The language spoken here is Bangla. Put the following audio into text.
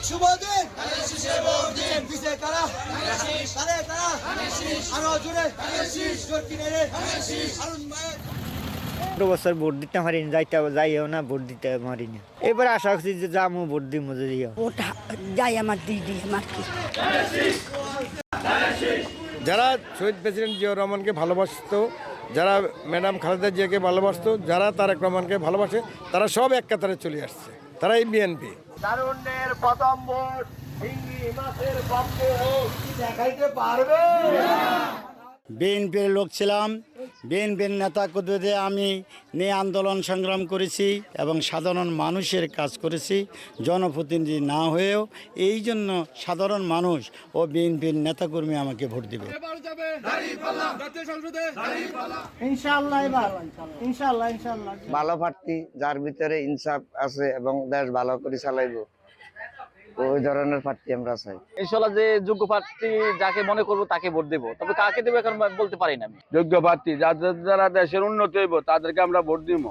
শুভ দিন বিজয় কারা কারে কারা আরো জোরে জোর কিনে রে আরুন ভাই 15 বছর ভোট দিতে পারিনি, যাইও না, ভোট দিতে পারিনি। এবার আশা করছি যে যামু ভোট দিব যদিও ভোট যাই আমার দিদি আমার কি যারা শহীদ প্রেসিডেন্ট জিয়াউর রহমানকে ভালোবাসতো, যারা ম্যাডাম খালেদা জিয়াকে ভালোবাসতো, যারা তারেক রহমানকে ভালোবাসে, তারা সব এক কাতারে চলে আসছে, তারাই বিএনপি। তারুণ্যের প্রথম ভোট হিঙ্গি মাছের পক্ষে হোক দেখাইতে পারবে। বিএনপির লোক ছিলাম, বিএনপির নেতা কর্মীদের আমি নিয়ে আন্দোলন সংগ্রাম করেছি এবং সাধারণ মানুষের কাজ করেছি জনপ্রতিনিধি না হয়েও। এই জন্য সাধারণ মানুষ ও বিএনপির নেতাকর্মী আমাকে ভোট দিবে। ভালো প্রার্থী যার ভিতরে ইনসাফ আছে এবং দেশ ভালো করে চালাইবো, ওই ধরনের প্রার্থী আমরা চাই। ইনশাআল্লাহ যে যোগ্য প্রার্থী যাকে মনে করবো তাকে ভোট দেবো, তবে কাকে দেবো এখন বলতে পারি না আমি। যোগ্য প্রার্থী যারা দেশের উন্নতি হইব তাদেরকে আমরা ভোট দিব।